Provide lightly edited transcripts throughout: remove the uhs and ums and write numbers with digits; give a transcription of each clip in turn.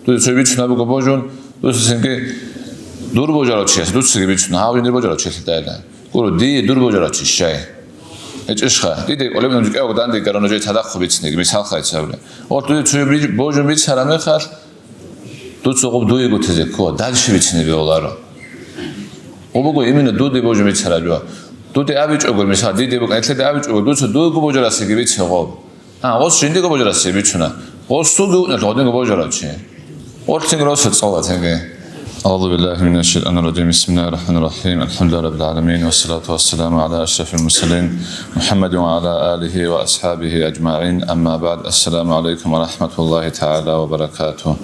tu se bichuna bu bojun tu senki dur bojaro chis tu se bichuna ha ni bojaro chis dela kuru di dur bojaro chis shay ეჭიშხა დიდი ყოლებიდან კეო დანდი გარონოჯე თადახო ბიცნი მისალხა იცავle ორ თუ ჩუი ბოჟო მიცარა მე ხარ თუ წუყ დუი გუთეზე ქო დაგში ბიცნები ოლარო ობოგო იმინა დუდი ბოჟო მიცარა ჯო დუდი აბიჭოგო მისა დიდი ბო კეთლე აბიჭოგო დუცო დუგო ბოჟორასი გიბიცეღო ოს შინდიგო ბოჟორასი ბიჩუნა ოს თუ დუნა დოდენგო ბოჟორაჩი ორ ცინგროსო წოლა თენგე أعوذ بالله من الشيطان الرجيم بسم الله الرحمن الرحيم الحمد لله رب العالمين والصلاة والسلام على أشرف المرسلين محمد وعلى آله وأصحابه أجمعين أما بعد السلام عليكم ورحمة الله تعالى وبركاته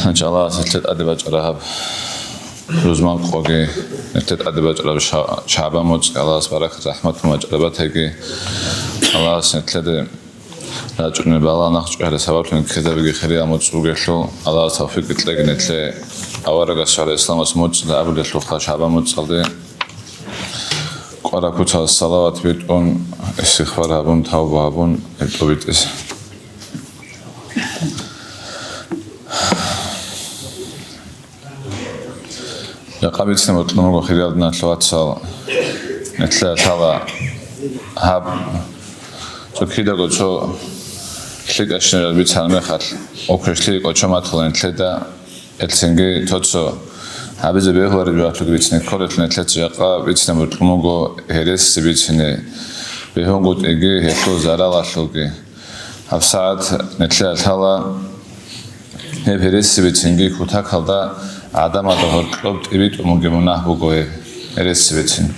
إن شاء الله ستة أدباج رهب روزمان قوغي ستة أدباج رهب شعبا موج الله سبحانه رحمة مجربات هيكي الله ستة راجعنا بالله نخش على سبب لأن كذا بيجي خير أمود سوقشلو الله توفيق تلاقي نتلا أورق الشهر الإسلام اسمه لعبد الشلوخ شعبا متصلي قرأ كتاب الصلاة بيتون استغفار هبون توبة هبون التوبة إس يا قبيل سنة مطلوب خير يالنا شلوات صال نتلا ثلا هب شو كده قلت شو كليك أشنو بيتسالم خال أوكرشلي قلت ماتخلين تلادا السنجي توتسو هابز بيهو رجعت لك بيتسني كلت نتلات جاقا بيتسني مطلوبو هرس بيتسني بيهو قلت إجي هتلو زارا لاشلوكي هف ساعات نتلات هلا هب هرس بيتسنجي كوتاك هلا عدم أدهور كلوب تبيت ومجمونه بقوي هرس بيتسني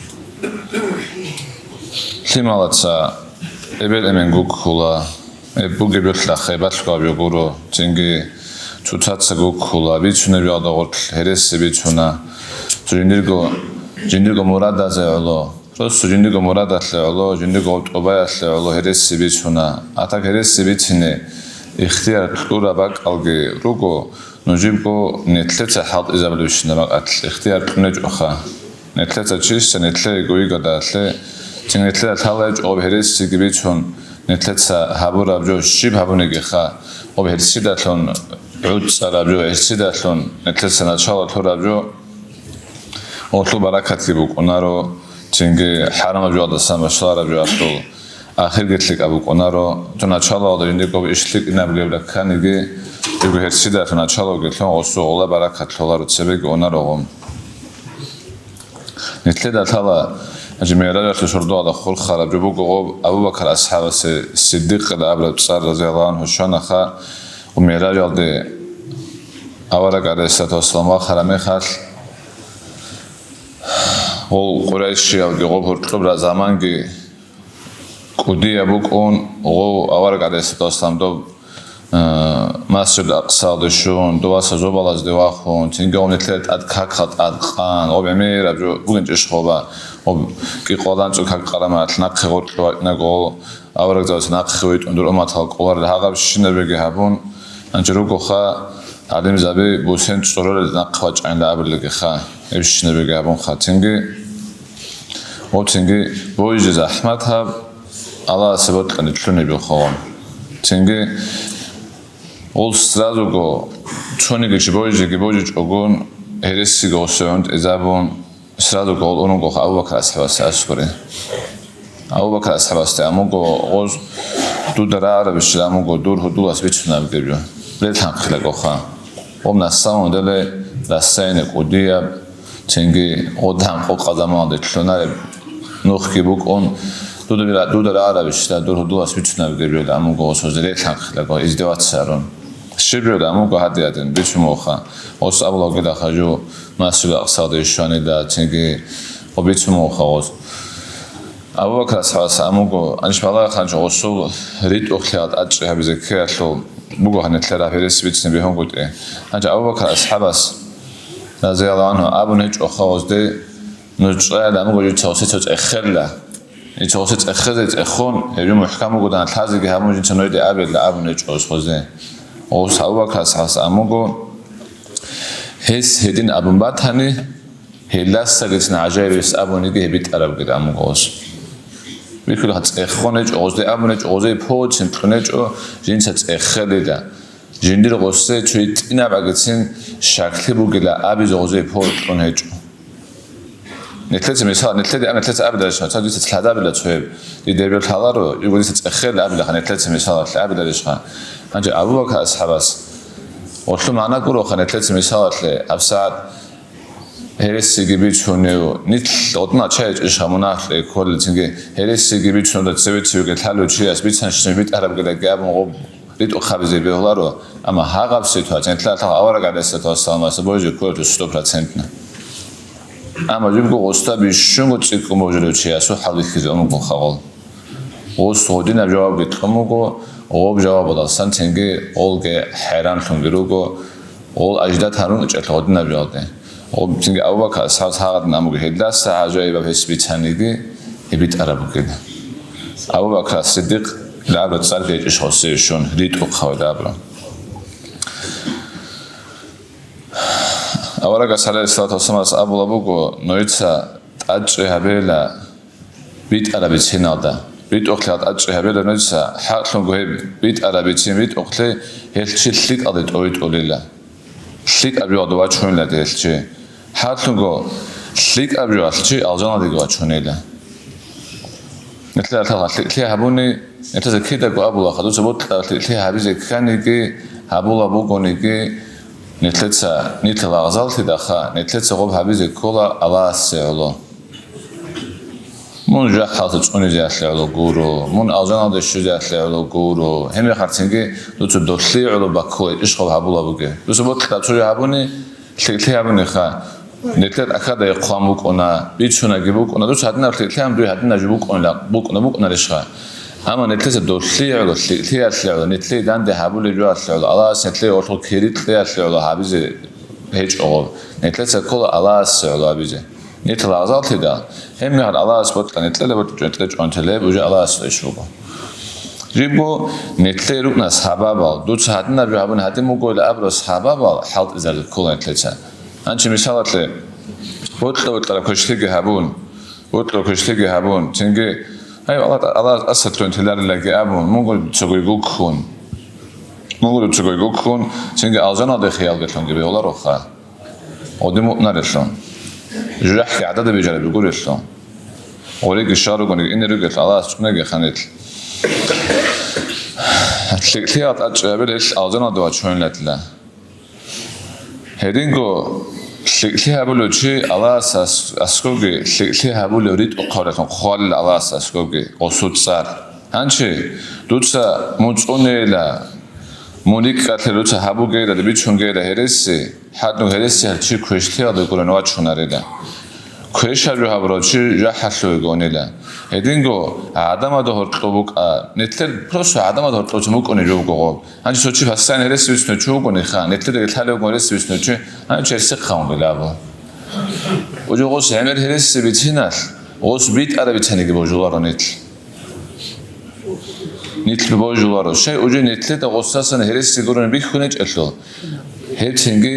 لمالتسا ებელ ემენ გუქულა ბუგი ბიხლა ხებათლა ბიგურო წინგი ცუცაცა გუქულა ბიჩუნები ადაღორ ჰერესი ბიჩუნა ჯინდირგო მურადაზე ოლო როს ჯინდირგო მურადასle ოლო ჯინდირგო ოტობაასle ოლო ჰერესი ბიჩუნა ატა ჰერესი ბიჩინე იხტიარ ტურა ბაკალგი როგო ნუჯიბგო ნეთლეცა ჰალტ იზაბლუშნა ბაკალ იხტიარ ტუნეჯოხა ნეთლეცა ჩისე ნეთლე გუიგადასle تنقلت ثلاث أو بهرس تجيبيتهم نتلت هابور أبجو شيب هابونيجي خا أو بهرس داتلون عود صار أبجو هرس داتلون نتلت سنة شاء الله أبجو أطلب بركة يبوك ونارو تنجي حرام أبجو هذا السما شلار أبجو أطلب آخر قلت لك أبوك ونارو تنا شاء الله هذا ينديك أبو إشلك نبغي لك كان يجي يبغى هرس داتلون شاء الله قلت لهم أصو الله بركة الله تسبق ونارو غم نتلت ثلاث أجمعنا تشردوا على خل خراب جبوك أبو بكر أصحاب الصديق الأبرد صار رضي الله عنه شنخا ومعراج على أورق عليه الصلاة والسلام خرامي خال وقريش يالجي هرتلو برزمان جي كودي أبوك أون أورق عليه الصلاة والسلام دو مسجد الأقصى دشون دواس زوبال از دواخون تینگون نتلت أدكاكات أدقان أو بعمير أبجو بقولنج إشخوبا أو كي قادان جو كاك قرامات نقخ غرتلو نقول أورق زوج نقخ ويت عند الأمة هالقوار لهذا بشينا بيجهبون أنجروكو خا علم زبي بوسين تصورة نقخ وجه عند أبل لقخا بشينا بيجهبون خا تینگي أو تینگي بويج زحمت هب الله سبت كنتلوني بيخوام تینگي Ол сразу го чониги чибоји чогон хереси го осеонт изабон сразу го оно го Абу Бакр асхабас асгори Абу Бакр асхабас амуго оз дудара бишламу го дур худулас бичнам гебё летан хила го ха омна саун деле ласайне кудия тинги одам хо казаман де тлонар нохки бук он дудара бишла дур худулас бичнам гебё амуго осозеле летан хила го издеват сарон شبه دامو که حدی ادن بیشتر موخا اوس ابلا که داخجو مسئول اقتصادی شانی دا چنگی او بیشتر موخا اوس ابو بکر اسحاس امو که انش بالا خانج اوسو رید اخلاق اجره بزکه اتلو بگو هنت لرا پیرس بیشتر بیهم گوده انج ابو بکر اسحاس رضی الله عنه ابو نج اخلاق ده نجرا دامو که جوتوسی اخلا جوتوسی اخذت اخون یه محکم گودن تازه که همون جنوی ده ابد ابو نج اوس خوزه او ساوا کاساس اموگو هس هدین ابونباتانی هلاس سگتن عجایبس ابونیگه بیت عرب گد اموگوس ვიქო ხა წეხონეჭ ოზდე ამონეჭ ოზე ფოჩენ ტყნეჭო ჟინცა წეხელედა ჟინდირ ყოსე ჩვიტინა ბაგიცინ შაქთი ბუგელა აბი ოზე ფოჩონეჭო ნეთლეც მესა ნეთლეც ამეთლეც აბდაშა ცადის ცლადაბილა ჩვე დიდებელ თალარო იგოდის წეხელ აბილა ხა ნეთლეც მესა აბდაშა ანჯე აბუბაქარ ასჰაბას ოშლო მანაკურო ხა ნეთლეც მესალათლე აბსად ჰერესიგი ბიჩუნეო ნით ოდნა ჩაეჭი შამონახლე ქოლიცინგე ჰერესიგი ბიჩუნდა ცევიცივგე თალოჩიას ბიცანში მიტარაბგედა გაბმო რიტო ხაბიზე ბეოლარო ამა ჰაღაბსეთვა ცენტრალთა ავარა გადასეთვა სამასა ბოჟი ქოლტ 100%-ნა ამა ჯიბგო ოსტაბი შუნგო ციკო მოჟროჩიასო ჰალიხიზე ონგო ხაღოლ ოს ოდინა ჯავაბ გეთქომოგო ობ ჯავაბოდა სანცენგე ოლგე ჰერან თუნგიროგო ol ajda tarun ჭეთლ ოდინა ჯავდე ობცინგე აბუბაქარ სააღად ნამუგი ჰედლა სააჟაიბა ფესბიცანიგი იბით არაბუგედა აბუბაქარ სიდიყ ლაბა წარგეჭი ხოსე შონ რიტო ხავდა აბრო ავარაგა სალესალათო სამას აბულაბუგო ნოიცა ტაჭე ჰაბელა ბით არაბიცინალდა ბით ოხლე ტაჭე ჰაბელა ნოიცა ჰახლონგო ბით არაბიცინ ბით ოხლე ელჩი ლიკადე ტოიტოლილა ლიკ აბიოდო ვაჩვენლა დელჩი ჰათლუნგო ლიკ აბიოდში ალჟანადიგო ვაჩვენელა ნეთლა თალ ლიკ ჰაბუნი ეთაზე ქიდა ყაბულა ხადუცა ბოტლა ლიკ ჰაბიზე ქანიგი აბულა ბუგონიგი ნეთლეცა ნითლა აღზალთი და ხა ნეთლეცა ყობ ჰაბიზე ქოლა ალასეოლო მონ ჟახალთ წუნიზე ასლეოლო გურო მონ ალჟანადე შუზე ასლეოლო გურო ჰემე ხარცინგი დუცუ დოხლიოლო ბაქო იშხო აბულა ბუგე დუცუ ბოტლა წური აბუნი ლიკ ჰაბუნი ხა ნეთლეთ ახადა ხვამუკონა ბიჩუნა გიბუკონა დუცუ ადნა ლიკ ჰამდუ ადნა ჯიბუკონა ბუკონა რეშხა ამა ნეთლეცა დოხლიოლო ლიკ ასლეოლო ნეთლე დანდე აბული ჯო ასლეოლო ალას ნეთლე ორთო ქერიტ ასლეოლო ჰაბიზე ჰეჭო ნეთლეცა ქოლა ალასეოლო აბიზე ნეთლა აღზალთი და ჰემე ალას ბოტლა ნეთლე ბოტჭეთლე ჭონთელე ბუჟა ალას ეშუგო ჯიბო ნეთლე რუკნა საბაბალ დუცუ ადნა ჯო აბუნ ჰადი მუგოლა აბრო საბაბალ ჰალტ იზალ ქოლა ნეთლეცა ანჩი მისალათლე ბოტლა ქოშთიგი ჰაბუნ ბოტლა ქოშთიგი ჰაბუნ თინგი აი ალა ასათრენ თელარილაგე აბუნ მუგოლ ცოგოი გუქუნ თინგი ალჟანადე ხიალგეთონგი ბეოლა როხა ოდიმო ნარესონ ჟუჰი ადადე ბიჯარე ბიგურესო ორიგი შაროგონი ინერგეთ ალას წუნეგე ხანეთ ლიქლიათ აჭებელს ალჟანადე ვაჩვენლეთლა ჰედინგო ლიქლიაბულოჩი ალას ასკოგი ლიქლიაბულო რიტო ყავრათონ ხვალ ალას ასკოგი ოსუცარ ანჩი დუცა მოწონელა მონიკათე როცა ჰაბუგედა და ბიჩუნგედა ჰერესი ჰადნო ჰერესი არჩი ქეშთია და გურანო აჩუნარედა ქეშაჟუ ჰაბროჩი ჟაჰასო გონელა ედინგო ადამადო ჰორტყობუკა ნეთლე პროსო ადამადო ჰორტყობუკა მუკონე ჯოგოგო ანჩი სოჩი ფასან ჰერესი ვისნო ჩუგონე ხა ნეთლე თალე გონეს ვისნო ჩი ანჩი ერსი ხაუნგელაბო ოჯოგოს ემერ ჰერესი ბიცინას ოს ბიტ არაბიცანიგი ბოჟულარო ნეთლ ნითლ ბოჟულარო შე ოჯე ნეთლე და ყოსასან ჰერესი გორონე ბიხუნე ჭელო ჰერცინგი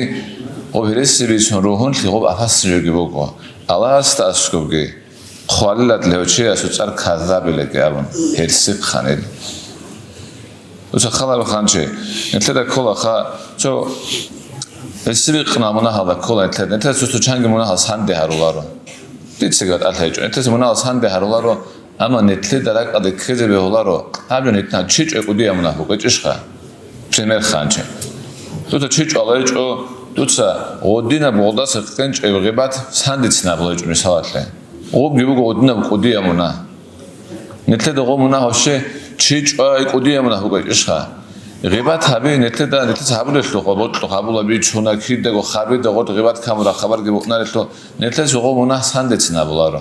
ო ჰერესი ბიცონ როჰონ ლიღო აფასრიგი ბოგო ალას დასკოგი ხვალილად ლეოჩი ასო წარ ქაზაბილეკე აბონ ჰერსი ხანელი უსა ხალავ ხანჩე ნეთლე და ქოლა ხა ჩო ესები ყნა მონაჰალა ქოლა ნეთლე სუსტო ჩანგი მონაჰალ სანდე ჰარულარო დიცეგად ათაიჭო ნეთლე მონაჰალ სანდე ჰარულარო ამა ნეთლე და რაკადე ქეზებე ჰოლარო აბიო ნეთნა ჩიჭე ყუდია მონაჰო ყეჭიშხა პრემერ ხანჩე თუთა ჩიჭალა ეჭო თუცა ოდინა ბოლდას ყენ ჭევღებათ სანდიცნა ბლოჭ მისალათლე ობგიბო ოდინა ყუდია მონა ნეთლე და ყომონა ჰოშე ჩიჭა ყუდია მონა ყეჭიშხა ღებათ აბი ნეთლე და ნეთლე საბულეშლო ყობოტლო ხაბულა ბიჩუნა ქირდეგო ხარბი და ყოთ ღებათ კამრა ხაბარ გიბონარეთლო ნეთლე ყომონა სანდიცნა ბლარო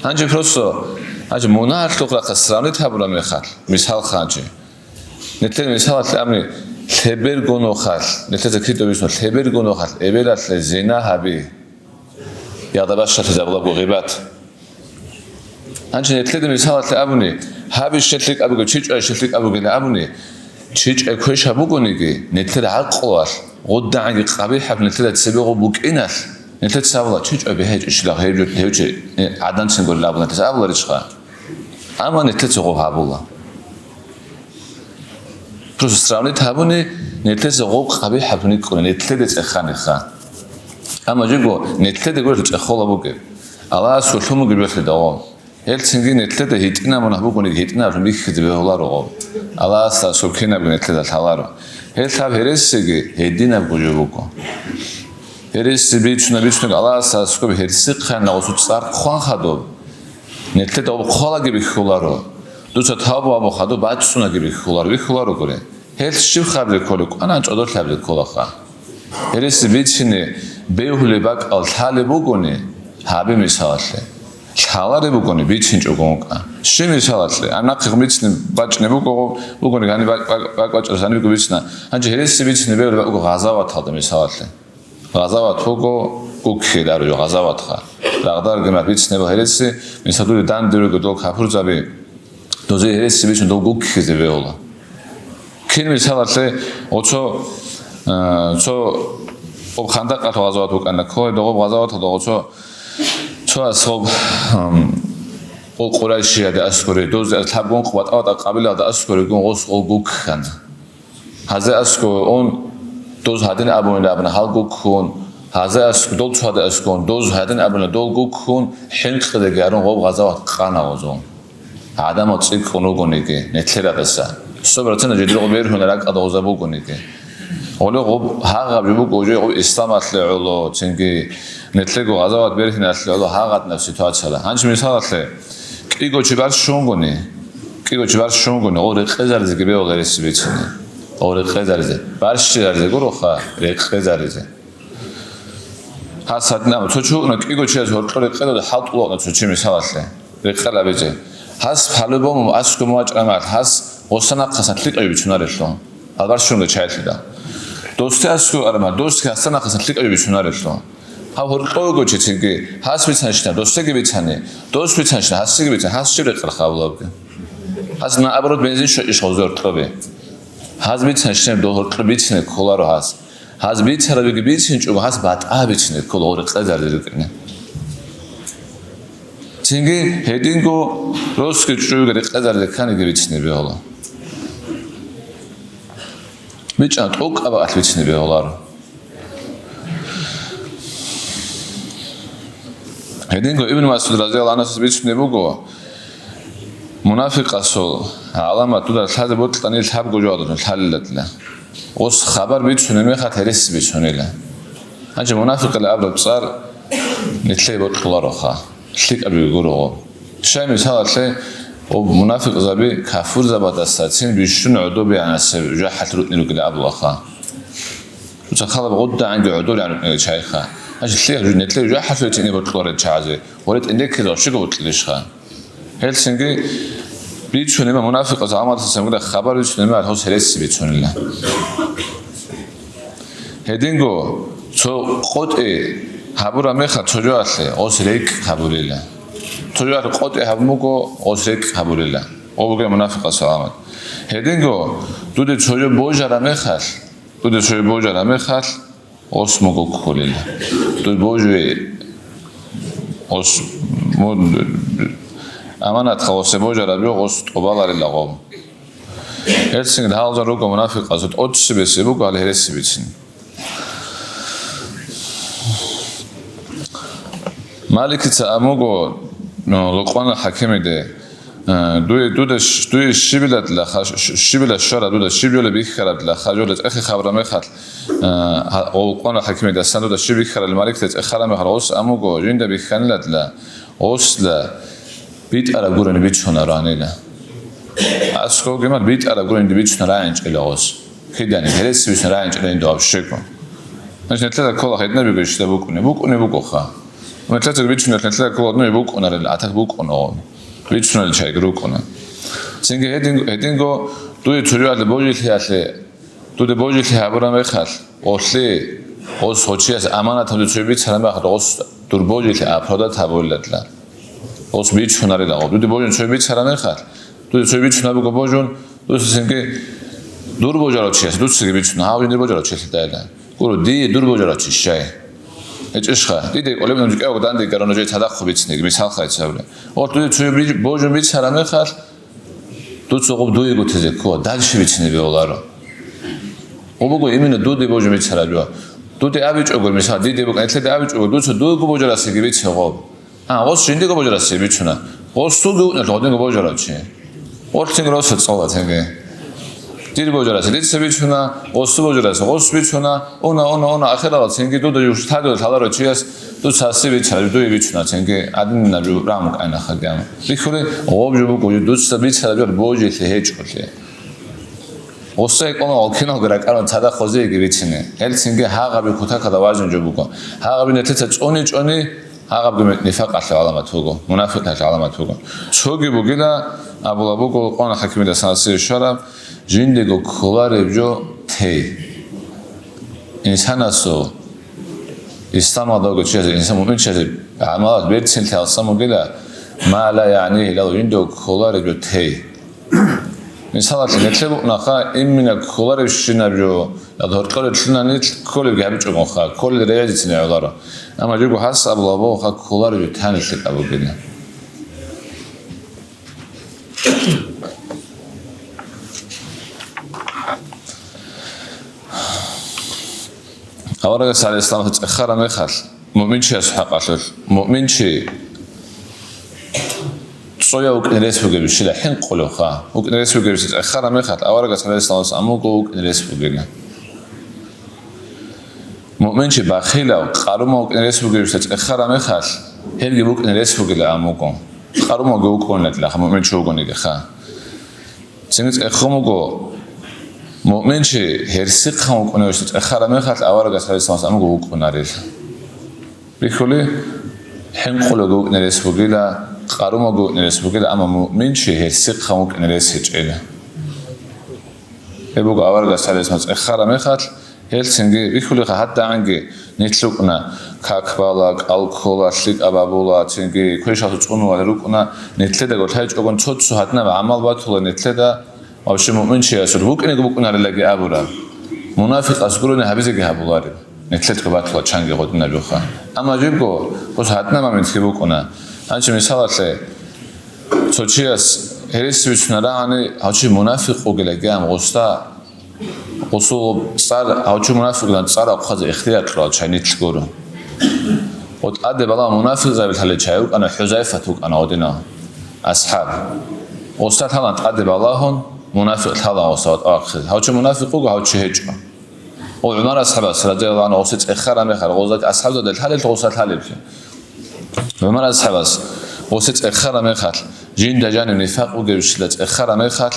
ანჯი პროსო აჯ მონართლო ხა სრავლე თაბურა მეხარ მისალ ხანჯი ნეთლე მისალათლე ამი ლებერგონო ხარ ნეთლე ქრიტობის ნო ლებერგონო ხარ ებერათლე ზენაჰაბი იადაბაშათე ზაბლაბო ღებათ ანჯი ნეთლე მისალათლე აბუნი ჰაბი შეთლიკ აბუგო ჩიჭა შეთლიკ აბუგე აბუნი ჩიჭე ქვეშა ბუგონიგი ნეთლე აყوار ოდაი ყაბი ჰაბ ნეთლე ცებეღო ბუკინას ნეთლე საბლა ჩიჭები ჰეჭიშლა ჰეჯო ჰეჯე ადანცინგო ლაბლათეს აბლარიშხა Ama netlece o habula. Просто сравнить habuni netlece o qabi habuni kone netlede çexani xa. Ama jigo netlede gol çexola buke. Allah sulumu gibete dawo. Helsingi netlede hitina mona bukoni hitina rumikhize beolar o. Allah sa sukena netlede talaro. Helsa heresigi hedina bujubuko. Heresi biçuna Allah sa skobi heresi xana osu tsar xwan xado. Netlede o xola gibi xularo. Duça tabu abo xado baçsuna gibi xularo gore. Hels shiv xabre koluk ana çodor xabre kolaxa. Heresi biçini beihule bak al tale bugoni habe misalle. Xalare bugoni biçin çogonqa. Shimi salatle ana qigmiçni baçne bugoni gani bak baçasani biçna. Anca heresi biçini beihule bak gazavat aldı misalle. Gazavat hugo ukhidaru gazavat xa. Ragdar gema biçne bu heresi misalu danduru godol kapurzabi. Doze heresi biçin do ukhize beola. Kim misalle oço об ხანდა ყათო გაზავათ უკანა ხო და ობ გაზავათ და ოჩო ჩოას ობ ო ყურაშია და ასკორი დოზე თაბგონ ყვატავა და ყაბილა და ასკორი გონ ოს ო გუქან ჰაზე ასკო on doz hadin abone abne hal gukun haze asku dol çada askon doz hadin abone dol gukun hinqde garon об gazawat qana ozon adam o tsik konogonike netleraqesa sobratsana jedro berhona raqada ozabogonike Olo qob haqab bu goje qob islamatli olo çünkü netlego gazavat berhinatli olo haqat na situatsiya. Hanç misalatli qigo chibar shongoni o reqezarze gibi o gerisi biçini. O reqezarze. Barshirarze goroxa reqezarze. Hasatna çoçuqna qigo chiyaz horqo reqedo da haltqulona çoçi misalatli. Reqalabece. Has falubom asku moaçramat has osana qasatli qabi biçunarello. Albar shonga chaytlida. Dosti asku arama dosti asana qasatli qabi biçunarello. Ha horqo goçi çünkü has biçanşna dosti gibi biçani. Dost biçanşna hasi gibi biçan has şivre qilxavlabge. Has na abrod benzin ish xozor qlobe. Has biçanşna do horqo biçine kolaro has. Has biçara gibi biçin çubu has bat'a biçine koloro qazardirikne. Çünkü hedingo roski çubu gari qazardikane gibi biçine beola. Biçan ok aba at biçine beolaro. Hedingo İbn Masud radıyallahu anh biçine bugo munafiqasol alamat da hadi botlanil tab gojoadun hallatla. Os xabar biçune me xateris biçunela. Anca munafiqla abla tsar netley botqlaro xa. Şlik abi goro. Şey misalle o munafiq zabi kafir zabadasatin bişun udu bi anasab jahat rutni gila abla xa. Uçakala godda angi udu yani çayxa. Anca şlik netley jahat rutni botqlaro çazi. Oret indek zoşigo botlishxa. Helsinki biçune me munafiq zamadasam da xabar biçune me hos heres biçunela. Hedingo so qote habura mexa çocuğatle osrek haburela. Çocuğat qote habmugo osrek haburela. Obuge munafiqa salamat. Hedingo dude çocuğu bojara mexal. Dude çocuğu bojara mexal osmogo kolela. Dude bojuğu os mod amanat xawse bojara bi os tobalarilla qom. Helsinki halza rugo munafiqa zot 30 besi bu gal heresi biçin. Malikitsa amogo loqwana hakimide dude shibilatla shibila shara dude shibiyole bikharatla khajolet akhi khabra mekhat loqwana hakimide sando da shibikharal maliktet akhala mekharos amogo jinda bikhanlatla osla bit ara gurani bichona ranela asko gemal bit ara gurani bichona ranch elos khidani heres bichona ranch endo avsheko Najnetla kola khidna bigishla bukune bukoxa Metlete biçune metlete kolodno ibukona la atak bukono biçune chaygurukona Çünkü hedingo duy çocuğatle bojilhiatle dude bojilhi habura mekhal osli os hochiyas amanat dude çocuğu biçana mekhal os dur bojilhi aproda tabollatla os biçunare la dude bojun çocuğu biçana mekhal dude çocuğu biçuna bu bojun dude çünkü dur bojaro chiyas dude biçuna ha dur bojaro chiyas da guru di dur bojaro chiyay ეჭიშხა დიდი ყოლები ნუჯი კეო დანდი გარონოჯე თადახუბიცნი მისალხა იცავრე ორ დუი ცუი ბოჯო მიცარა მეხარ დუცო დუი გუთეზე ქო დალში ვიცნები ოლარო ობოგო იმინო დუდი ბოჯო მიცარა ჯო დუდი ავიჭოგო მისა დიდი ბოკა ეთლე ავიჭოგო დუცო დუი ბოჯორასი გივიცეღო ოს შინდი ბოჯორასი ვიცუნა ოს სუდი უნა დოდი ბოჯორაჩი ორ ცინგროსო წოლა თენგე დიდი ბოჯორასი დიდი ვიცუნა ოს ბოჯორასი ოს ვიცუნა ონა ახერალა თენგე დუდი შთადო თალარო ჩიას დუცასი ვიცარი დუი ვიცუნა თენგე ადინა რამ კაინა ხაგამ ვიხური ობჯო ბოკო დუცსა ვიცარა ჯო ბოჯი ჰეჭკოთე ოსე კონა ოკინო გრაკარო ცადა ხოზე იგი ვიცინე ელცინგე ჰაღაბი ქუთაკა და ვაჟინჯო ბუკო ჰაღაბი ნეთეცა წონი ჰაღაბი ნიფაყაშა ალამათუგო მონაფიტაშა ალამათუგო ჩოგი ბუგილა აბულაბუგო ყონა ხაკიმი და სანსი შარა ჟინდეგო ქოლარებჯო თეი ინსანასო ისტამადოგო ჩეზე ინსან მომენტშეზე ამალად ვერცინთე ალსამოგილა მალა يعني ლა ჟინდეგო ქოლარებჯო თეი მისალათი ნეთლებო ნახა იმინა ქოლარებს შინაჯო და დორტყორე ჩინანი ქოლები გაბიჭო ხა ქოლი რეალიზიცინე აღარო ამა ჯიგო ჰასაბლაბო ხა ქოლარები თანიხე ყაბოგინა ავარაგა სალესლამთ ეხარა მეხარ მომენტში ასჰაყაშ მომენტში სოია უკნერესფუგები შელა ჰენ ყოლო ხა უკნერესფუგები ეხარა მეხარ ავარაგა სალესლამს ამოგო უკნერესფუგები მომენტში ბახილა ყარუმა უკნერესფუგები ეხარა მეხარ ჰენგი უკნერესფუგები ამოგო ყარუმა გეუკონეთლა ხა მომენტში უგონიგე ხა ცინიც ეხომოგო მომენტში ჰერსი ხა უკნერესფუგები ეხარა მეხარ ავარაგა სალესლამს ამოგო უკნარეს ბიხული ჰენ ყოლო უკნერესფუგები ყარუმა გეუკნერესფუგები ამა მომენტში ჰერსი ხა უკნერესი ჭელა ებოგო ავარაგა სალესლამს ეხარა მეხარ ელცინგი ვიხული ხა ჰატანგი ნეთლუკნა ქაქბალა კალქოლა შიკაბაბულა ცინგი ქვეშასო წუნუა რუკნა ნეთლედა გოთაიჭოგონ ცოცუ ჰატნა ამალბათულა ნეთლედა ავში მომენტში ასურ ვუკნეგ ვუკნარელაგი აბურა მონაფიყას გურონე ჰაბიზეგი ჰაბულარი ნეთლეთკო ბათულა ჩანგი ღოდნა ჯოხა ამაჯიბგო ოს ჰატნა მომენტში ვუკნა ანჩი მისალათე ცოჩიას ერესვიჩნა რა ანი ავში მონაფიყო გელაგი ამ ოსტა ოსო წარ აუჩუ მონაფიყიდან წარა ხაზე ეხტიარ ყრა ჩაინიჩგორო ოთ ადე ბალა მონაფიყები თალე ჩაიუკანა ჰუზაიფა თუკანა ოდინა ასჰაბ ოსტა თალან ადე ბალა ჰონ მონაფიყ თალა ოსა ახე აუჩუ მონაფიყო აუჩუ ჰეჭო ო უმარ ასჰაბას რაჯალან ოსე ეხარა მეხარ ღოზა ასჰაბდა და თალე ოსა თალებში უმარ ასჰაბას ოსე ეხარა მეხარ ჯინდა ჯანი ნიფაყუ გევშლა ეხარა მეხარ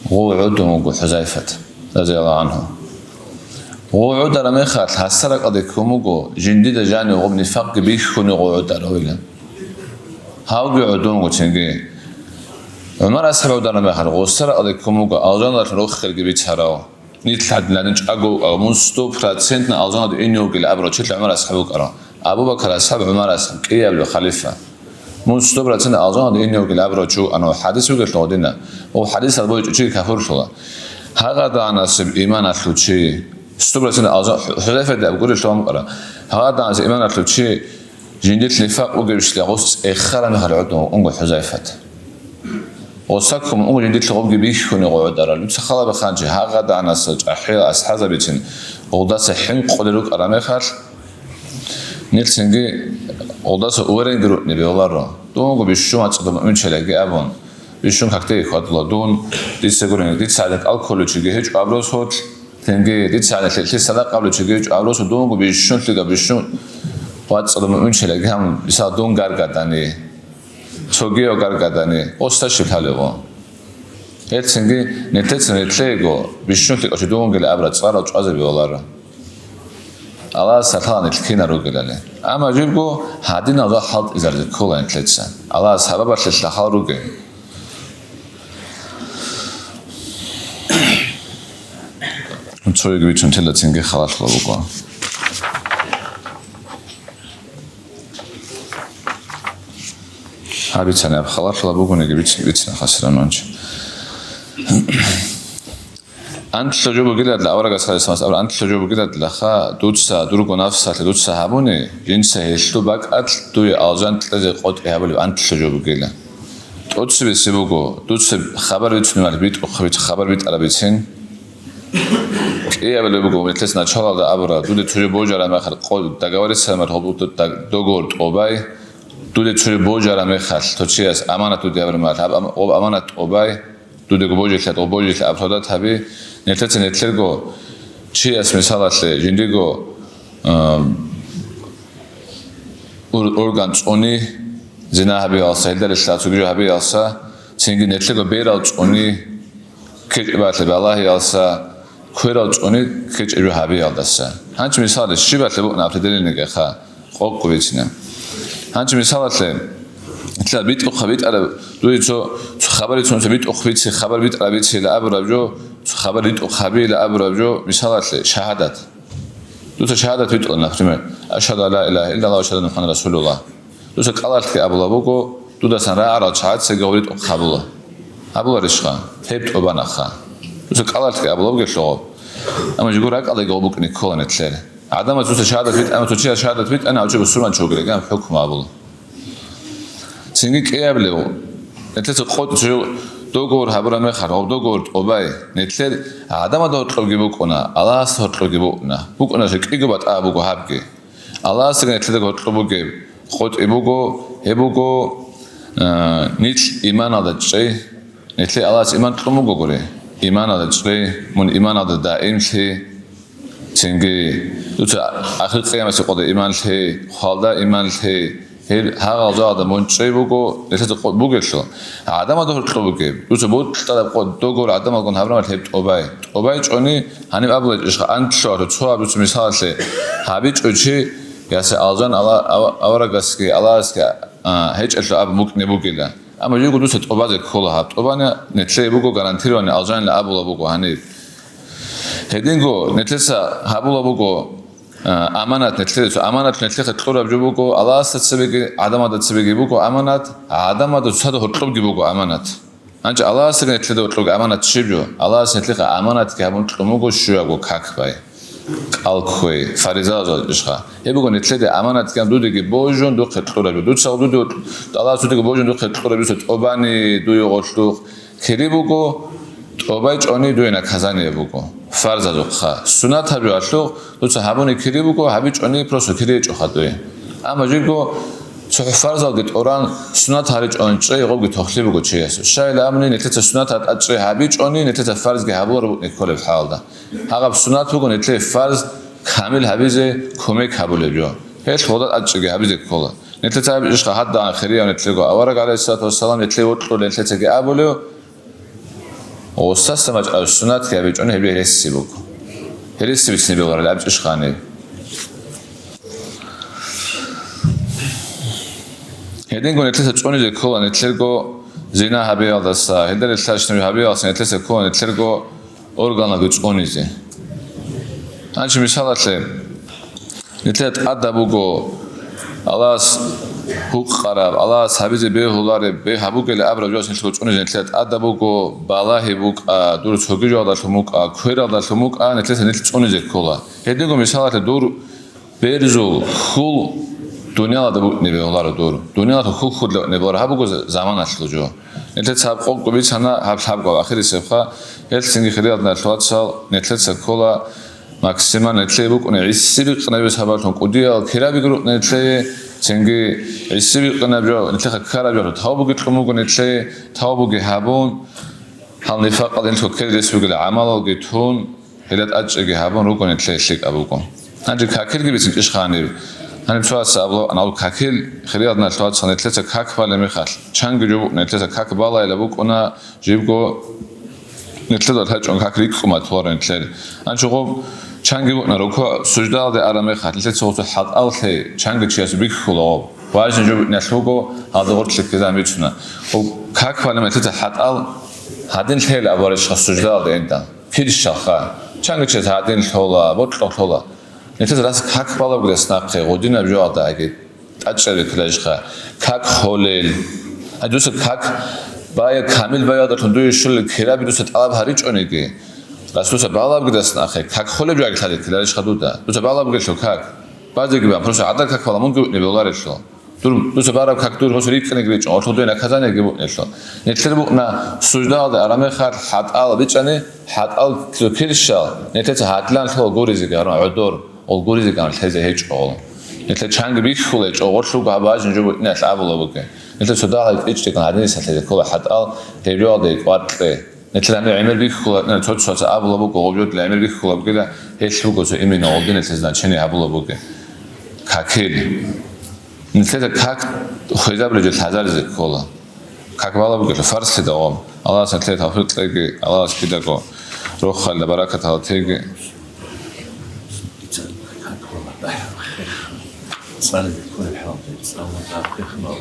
غوعدو مگو حذیفت رضی الله عنه غوعد را مخات حسرق ادکومگو جندی د جانی غو نفاق بیخ کنی غوعد را ویل هاو غوعدو مگو چنگی عمر اصحاب در مخات غوسر ادکومگو آجان را روخ خلگی بیچارا نیت حدلن چاگو مستو پرسنت ن آجان د اینو گل ابرو چت عمر اصحاب کرا ابوبکر اصحاب عمر اصحاب کی ابو خلیفه مستبرتن آزاد اینو که لبرا چو آنها حدیث رو گفت نادینه و حدیث از باید چی کافر شده هر دانست ایمان اصل چی مستبرتن آزاد حذیفه دب گوش تام کرد هر دانست ایمان اصل چی جندیت نفاق و گوش لغوس اخر مهر عدو اونگو حذیفه و سکم اونگو جندیت لغوب بیش کنی قوی داره لطف خلا بخانجی هر دانست احیل از حذف بیتین قدرت حین قدرت آرامه خر نیلسینگی قدرت اوورن گروه نیبیولارو دونگو بیشتر açıklama önçelegi abon بیشتر کاکتای خودلا دون دیت سگورن دیت سالک alkolü چیگه هیچ آبروز هات تنگی دیت سالک تی سالک قبل چیگه هیچ آبروز دونگو بیشتر لیگا بیشتر açıklama önçelegi هم بیشتر دون گرگادانی چوگی و گرگادانی استاشی حالگو هرچنگی نتیجه نتیگو بیشتر لیگا چه دونگل آبرات سوارا چازه بیولارو Allah sathan etkina rugelale. Ama jibgo hadina da halt izardı kola entletsen. Allah sababa şeşla haruge. Çoğu gibi çöntelatin ge halatla buko. Abi sen ab halatla buko ne gibi bitsin hasran önce. أنت تجوب كده لا أورا قصة اسمها أورا أنت تجوب كده لا خا دوتسا درو نفسه دوتسا هابوني جنسه هشتو باك أتل توي أجان تلزق قط إهابلي أنت تجوب كده دوتس بسيبوكو دوتس خبر بيتنو البيت أخبيت خبر بيت على بيتين إيه بلو بقول مثلنا شغال ده أبرا دودي تجوب بوجرا ما خل قول تجاوري سمر هبوط دوغورد أوباي دودي تجوب بوجرا ما خل تشيس أمانة دودي أبرا ما تاب أمانة أوباي دودي بوجي خل أوبوجي خل أبرادات هبي نتلقى شيء اسمه سالات جنديجو أورغانز أوني زنا هبي ألسا هيدا الشاتو بيجو هبي ألسا سينجي نتلقى بيرالز أوني كيج بعد بالله ألسا كويرالز أوني كيج إجو هبي ألسا هنچ مثال شيء بعد لبونا أبتدي نيجي خا قوق قويتنا هنچ مثالات مثلا بيت أخبيت على دوي تو خبري تون بيت أخبيت خبر بيت على بيت لا أبرا جو خبر بيت أخبي لا أبرا جو مثالات شهادات دوت شهادات بيت قلنا فريمة أشهد لا إله إلا الله وأشهد أن محمد رسول الله دوت قالت كي أبو لابوكو دوت سنرى على شهادة سجوريت أخبوله أبو رشقة هبت أبانا خا دوت قالت كي أبو لابوكو شغل أما يقول رك الله يقولك نيكون نتلر عدم دوت شهادة بيت أما توجيه شهادة بيت أنا أجيب السلمان شو قلنا كان حكم أبوله سينجيك إيه أبليو نتلت قط شو دوغور هبرا مخر أو دوغور أوباي نتلت عدم دور تلقي بوكنا الله سهر تلقي بوكنا بوكنا شك إجابات أبوكو هابكي الله سكن نتلت قط تلقي قط إبوكو هبوكو نيت إيمان هذا الشيء نتلت الله إيمان تلمو قولي إيمان هذا الشيء من إيمان هذا دائم شيء سينجي دوت آخر قيامة سقطة إيمان شيء خالدا إيمان شيء هر هذا من شيء بقول ليش تقول بقول شو عدم ده تقول بقول دوست بود تلا بقول دوغور عدم أكون هبرم الهبت أوباي شوني هني أبغى إيش أنت شو تسوى بس مثال شيء هبيت أشي ياس ألزان الله أورا قسكي الله اسك هيج أشي أب ممكن بقول أما يجوا دوست أوباي كله هبت أوباي نتلاقي بقول garantiرو أن ألزان لا أبغى بقول هني هدينغو نتلسا هبولا بقول أمانات نتلت أمانات نتلت تقول بجوبكو الله استسبق عدم تسبق بوكو أمانات عدم تسهد هرطب جبوكو أمانات أنت الله استسبق نتلت هرطب أمانات شبجو الله استسبق أمانات كهبون تلموكو شو أقول كاك باي الكوي فريزة زاد إشخا يبغو نتلت أمانات كم دودي بوجون دو خطورة دو تساو دو الله استسبق بوجون دو خطورة بيسوت أباني دو يغشلوخ كريبوكو أبايج أني دوينا كذاني يبغو فرض زخا سنت هبي أشلو دوست هبوني كري بگو هبيج أني پروسو كري إيش أخذوي أما جيبو شو فرض زوجت أوران سنت هريج أني شيء يقول جت تخلي بگو شيء اسمه شايل أمني نتلت سنت هت أشري هبيج أني نتلت فرض جه هبور نكول الحال ده هقب سنت بگو نتلت فرض كامل هبيزه كمك هبول جو هيش خودت أشري جه هبيزه كولا نتلت هبيج حد عن خيري ونتلت جو أورق عليه الصلاة والسلام نتلت وطلو نتلت جه هبولو وستستمج السنات كابيج أنه هبيه هسي بوكو هسي بسني بغير لعبج إيش خاني هدين قلنا نتلسة أني ذي كولا نتلقو زينا هبيه هذا هدر الثلاث نبي هبيه أصلا نتلسة كولا نتلقو أورغانا قلت أني ذي أنش مثالات لي نتلت أدى بوكو الله حق قرب الله سبيز به هولاره به حبوك الأبرة جالس نشوف أنه نتلت أدبوكو بالله بوك دور تحقق جواد ثموك كوير جواد ثموك نتلت أنه ذيك كلا هديكم مثالات دور بيرزو خول دنيا لا دبوك نبي هولاره دور دنيا لا خول نباره حبوك زمان أشلو نتلت سبقوا قبيل هنا حبقوا آخر السبقة هالسنجي خليات نتلت سال نتلت كلا ماكسيما نتلت بوك أنه عيسى بقنا بسحباتهم قديا الكرا بيقولوا نتلت سنجي عيسى بقنا بجو نتلت كارا بجو تهابوك تلموك نتلت تهابوك هابون هل نفاق قد انتو كيرس بقول عمل جتون هلات أجر هابون روكو نتلت شيك أبوكم هنجي كاكيل جبت إيش خاني هني بشوات سأبلو أنا أقول كاكيل خليات نتلت صار نتلت كاك بالمخال شانج جو نتلت كاك بالا إلى بوك أنا جيبكو نتلت الهج عن كاكريك كم أتوار نتلت أنشوف چنگی بود نروکو سجده ده آرامه خاطر لیت صوت حد آلته چنگ چیز بیک خلاب واجن جو نشوگو هذا ورد شکل میتونه و کاک فلم لیت حد آل هدین خیلی آوارش سجده ده ایندا پیش شاخه چنگ چیز هدین خلا بود خلا لیت راست کاک بالا بودست نقطه قدیم نبجو آده اگه اجرا کلاش خا کاک خلیل ادوس کاک باید کامل باید تندوی شل کلا بیدوست آب هریچ اونیگی რასოცა ბალაბგდას ნახე ქაკ ხოლებ ჯაგთალი ქლარიშ ხადუდა თუცა ბალაბგეშო ქაკ ბაძეგიბა პროსა ადა ქაკვალა მონგუიტნე ბოლარეშო თუცა ბარაბ ქაკ დურ ხოსრი იქნე გრიჭო ორთოდენა ქაზანე გიბუნეშო ნეთლებუნა სუჯდალ არამე ხარ ჰატალ ბიჭანი ჰატალ ფილშალ ნეთეცა ჰატლან თო გორიზე გარო ოდორ ol გორიზე გარო თეზე ჰეჭოლ ნეთლე ჩანგი ბიხულე ჭოღორშუ გაბაჟინ ჯუბუნე აბოლობკე ნეთლე სოდალ იჭტი განადესა თეზე ქოლა ჰატალ დერიოდე კვარტე ნეთლანი ემერგი ხულა ცოცხოცა აბლობო გოგობიოთ ემერგი ხულაბგე და ეშლუგოზე იმენა ოლდენეცეს და ჩენი აბლობოგე ქაკელი ნეთლე ქაკ ხეზაბრეჯე თაზარზე ქოლა ქაკ ვალაბგე ფარსი და ომ ალას ნეთლე თაფილტეგი ალას კიდაკო როხალ და ბარაკათა თეგი صار يكون الحاضر صار خخمه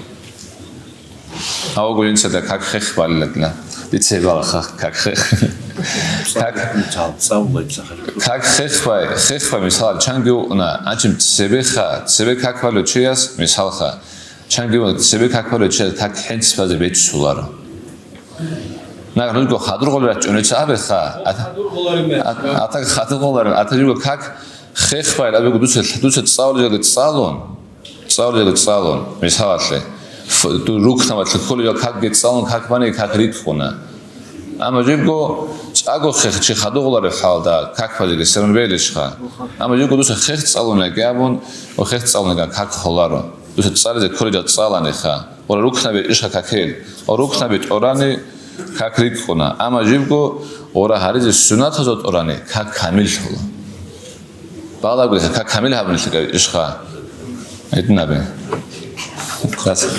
აუ გულინცა და ქაკ ხეხვალეთნა იცება ხა ქაკ ხეხ ქაკ წავლებს ახლა ქაკ ხეხვა მისალ ჩანგიუნა აჩიმ სებეხა სებე ქაკვალო ჩიას მისალხა ჩანგიუნა სებე ქაკვალო ჩიას ქაკ ჰენცფაზე ბეჩულარო ნაგრუნგო ხადრუღოლრა ჭუნეცა აბეხა ატა ხადრუღოლრა ატაჯუგო ქაკ ხეხვა და ბეგუდუცე წავლეზე წალონ მისალხე tu rukhnava tkholiga khak getsalon khakmani khak ritkhuna ama jibgo chago khekhi khadogolare khalda khakfali serunvelishkha ama jibgo dus khekh tsalona gabon o khekh tsalona khak kholaro dus tsalize kholiga tsalani kha ora rukhnave ishkha khakel o rukhnave orani khak ritkhuna ama jibgo ora harize sunatazot orani khak kamil khola bagdagule khak kamil habni ishkha etnabe Gracias.